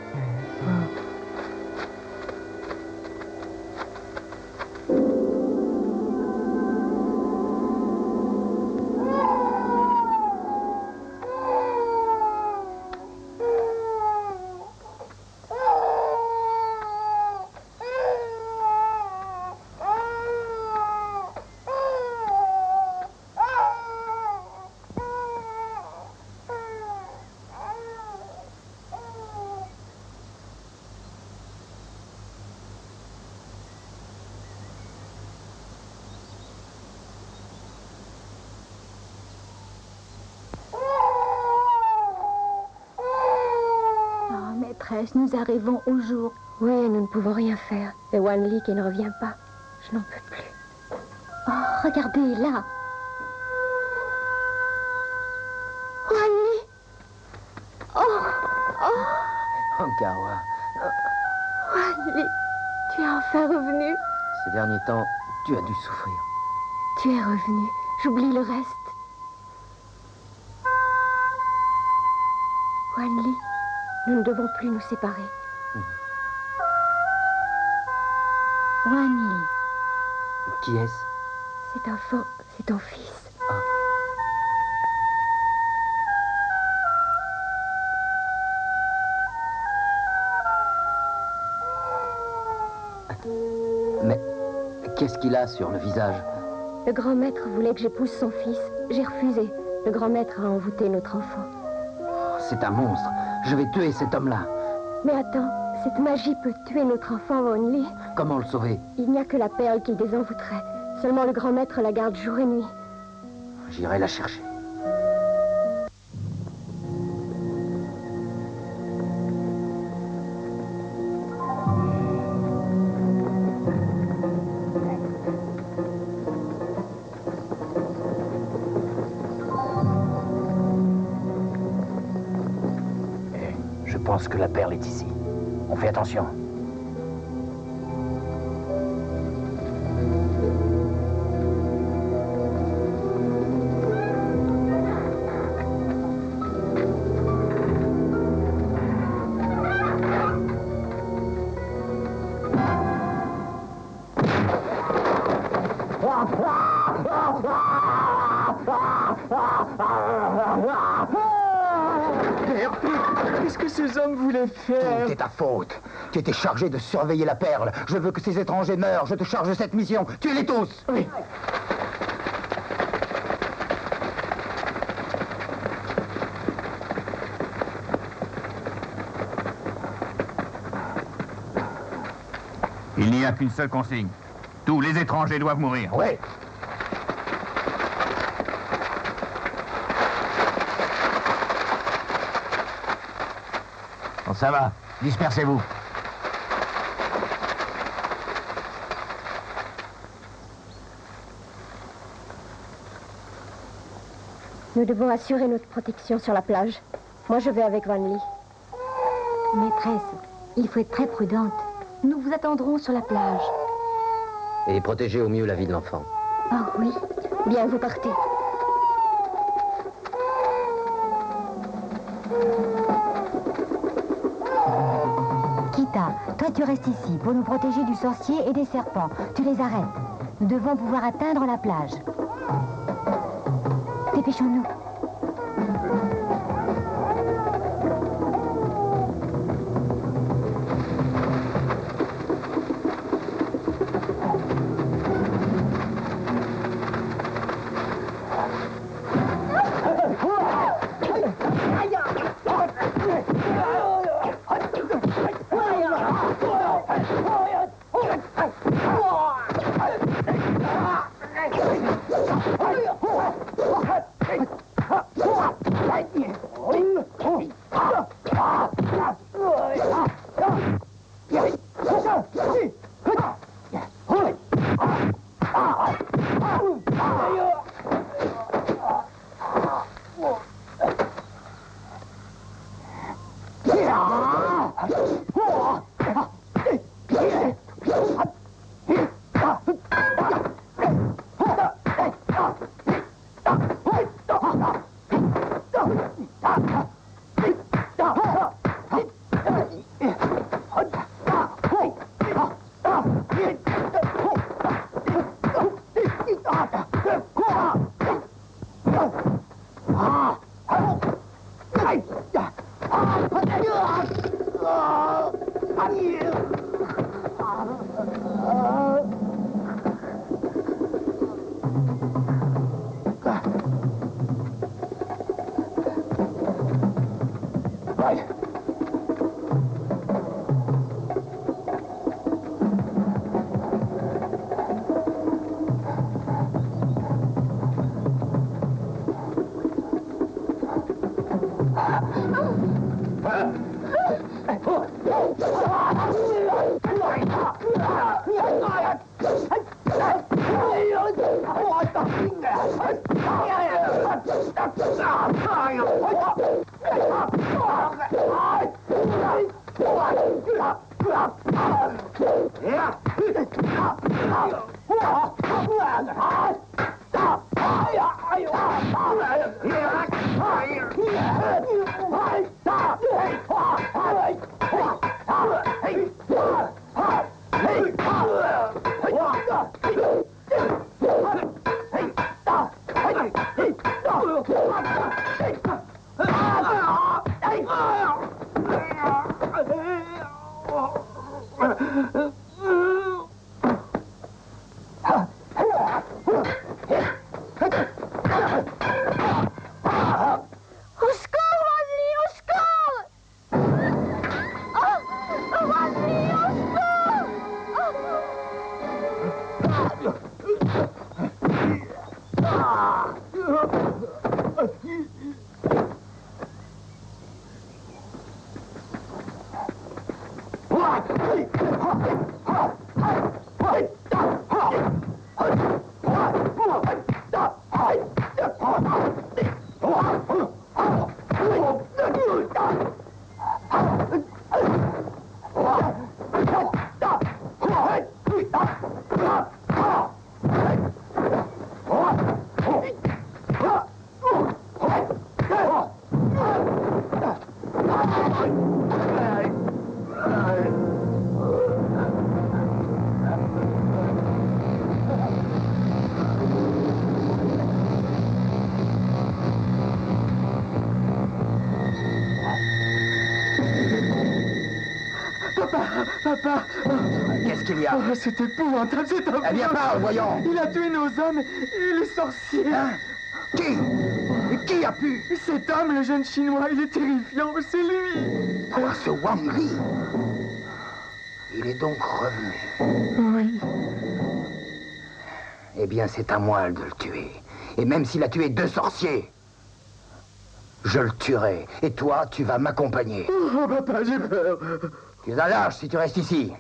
Nous arrivons au jour. Oui, nous ne pouvons rien faire. Et Wan Li qui ne revient pas. Je n'en peux plus. Oh, regardez, là. Wan Li. Oh, Ankarwa, Wan Li, tu es enfin revenu. ces derniers temps, tu as dû souffrir. Tu es revenu. J'oublie le reste. Wan Li, nous ne devons plus nous séparer. Wan Li. Qui est-ce? Cet enfant, c'est ton fils. Mais qu'est-ce qu'il a sur le visage? Le grand maître voulait que j'épouse son fils. J'ai refusé. Le grand maître a envoûté notre enfant. C'est un monstre. Je vais tuer cet homme-là. Mais attends, cette magie peut tuer notre enfant, Wan Li. Comment le sauver? Il n'y a que la perle qui le désenvoûterait. Seulement le grand maître la garde jour et nuit. J'irai la chercher. Je pense que la perle est ici. On fait attention. Qu'est-ce que ces hommes voulaient faire? Tout est ta faute. Tu étais chargé de surveiller la perle. Je veux que ces étrangers meurent. Je te charge de cette mission. Tuez-les tous. Oui. Il n'y a qu'une seule consigne. Tous les étrangers doivent mourir. Oui. Bon, ça va. Dispersez-vous. Nous devons assurer notre protection sur la plage. Moi, je vais avec Wan Li. Maîtresse, il faut être très prudente. Nous vous attendrons sur la plage. Et protéger au mieux la vie de l'enfant. Ah oui. Bien, vous partez. Kita, toi tu restes ici pour nous protéger du sorcier et des serpents. Tu les arrêtes. Nous devons pouvoir atteindre la plage. Dépêchons-nous. Papa! Qu'est-ce qu'il y a? Oh, c'est épouvantable, c'est un... Eh bien, parle, voyons! Il a tué nos hommes et les sorciers! Hein? Qui? Qui a pu? Cet homme, le jeune chinois, il est terrifiant, c'est lui! Ah, ce Wang Li! Il est donc revenu. Oui. Eh bien, c'est à moi de le tuer. Et même s'il a tué 2 sorciers, je le tuerai. Et toi, tu vas m'accompagner. Oh, papa, j'ai peur. Tu es un lâche si tu restes ici.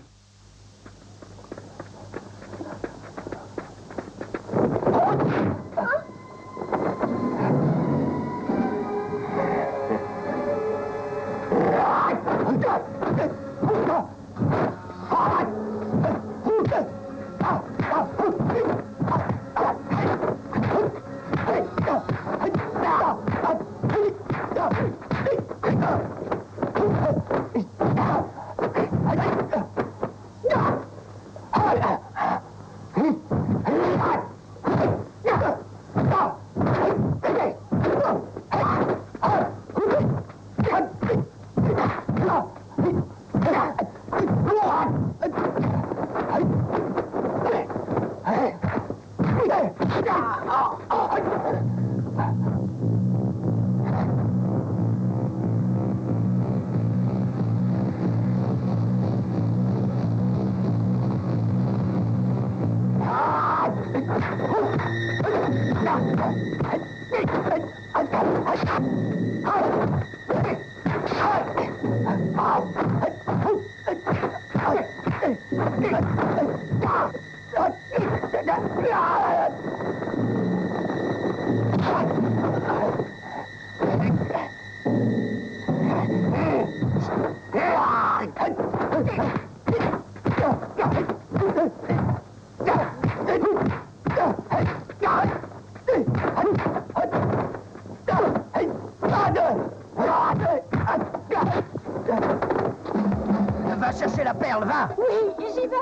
Va chercher la perle, va! Oui, j'y vais.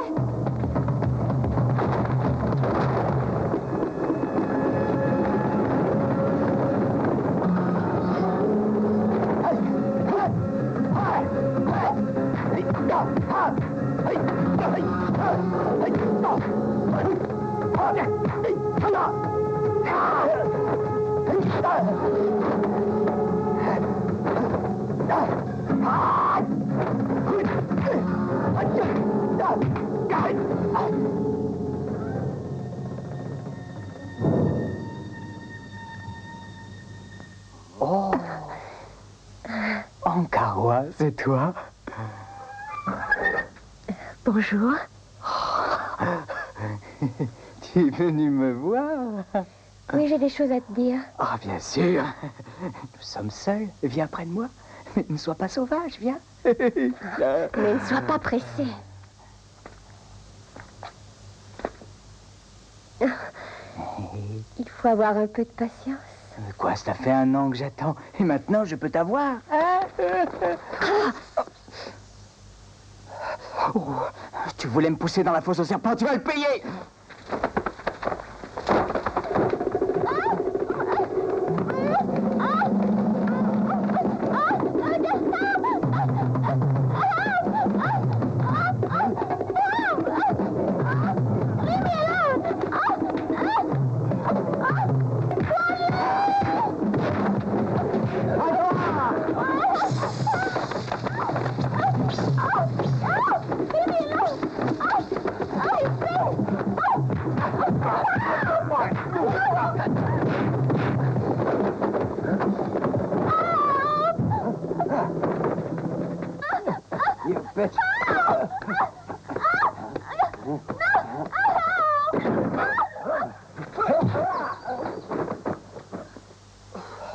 Oh, Ankarwa, c'est toi? Bonjour. Tu es venu me voir? Oui, j'ai des choses à te dire. Ah, bien sûr. Nous sommes seuls. Viens près de moi. Mais ne sois pas sauvage, viens. Mais ne sois pas pressé. Il faut avoir un peu de patience. Quoi, ça fait 1 an que j'attends. Et maintenant, je peux t'avoir. Oh, tu voulais me pousser dans la fosse au serpent, tu vas le payer.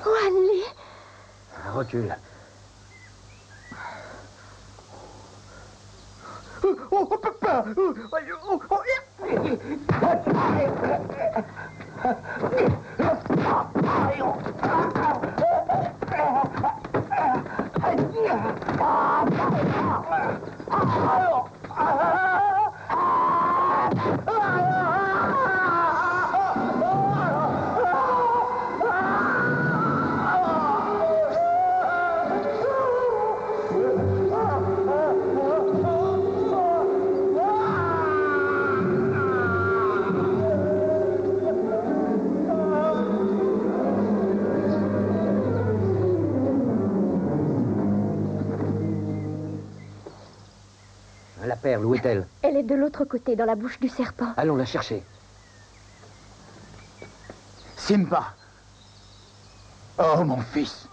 Wanli. Recule. La perle, où est-elle? Elle est de l'autre côté, dans la bouche du serpent. Allons la chercher. Simba. Oh, mon fils.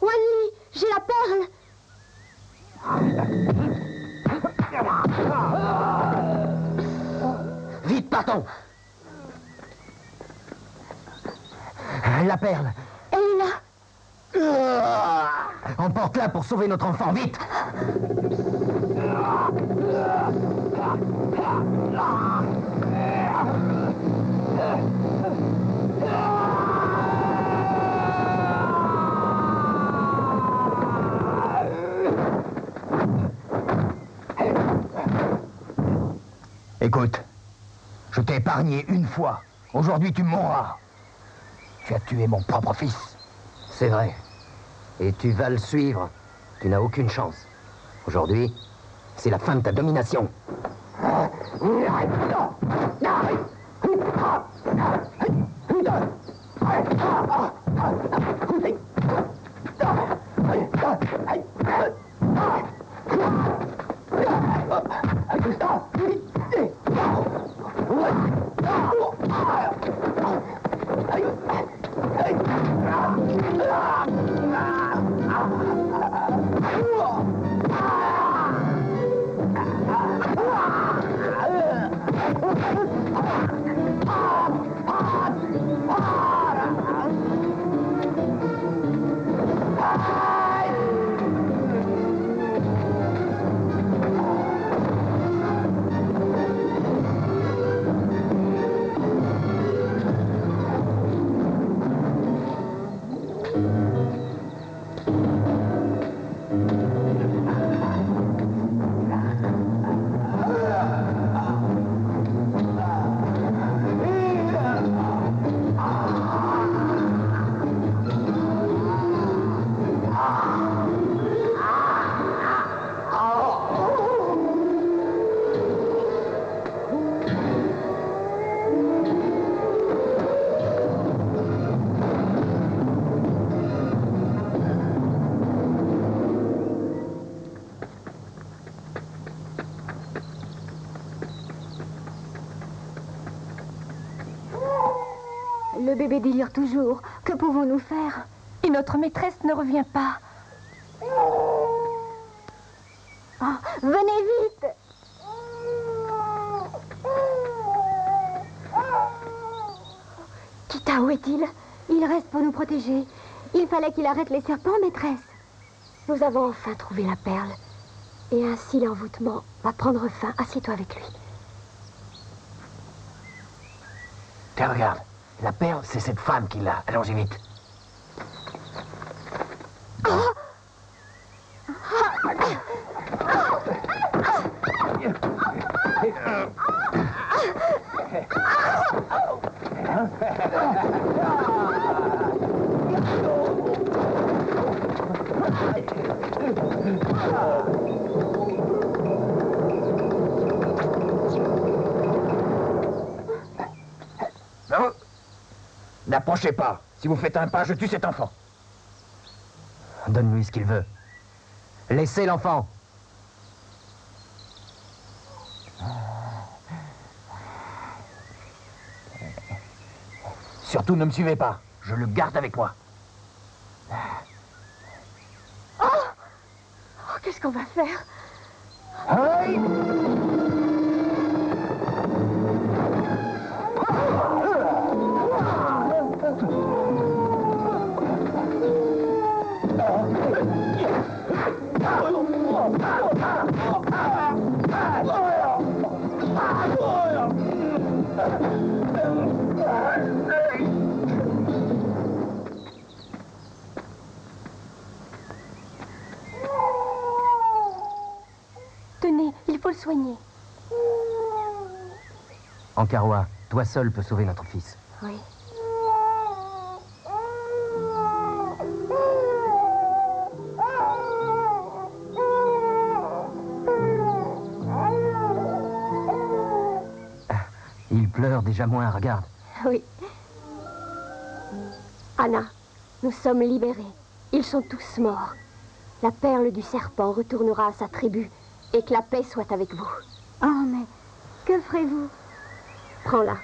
Wanli, j'ai la perle. Partons. La perle. Elle est là. Emporte-la pour sauver notre enfant, vite. Écoute, je t'ai épargné une fois. Aujourd'hui, tu mourras. Tu as tué mon propre fils. C'est vrai. Et tu vas le suivre. Tu n'as aucune chance. Aujourd'hui, c'est la fin de ta domination. Le bébé délire toujours. Que pouvons-nous faire? Et notre maîtresse ne revient pas. Oh, venez vite! Kita, où est-il? Il reste pour nous protéger. Il fallait qu'il arrête les serpents, maîtresse. Nous avons enfin trouvé la perle. Et ainsi l'envoûtement va prendre fin. Assieds-toi avec lui. Tiens, regarde. La perle, c'est cette femme qui l'a. Allons-y vite. Non. N'approchez pas. Si vous faites un pas, je tue cet enfant. Donne-lui ce qu'il veut. Laissez l'enfant. Surtout, ne me suivez pas. Je le garde avec moi. Oh, qu'est-ce qu'on va faire? Aïe! Tenez, il faut le soigner. Ankaroa, toi seul peux sauver notre fils. Oui. Il pleure déjà moins, regarde. Oui. Anna, nous sommes libérés. Ils sont tous morts. La perle du serpent retournera à sa tribu et que la paix soit avec vous. Oh, mais que ferez-vous? Prends-la.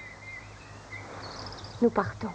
Nous partons.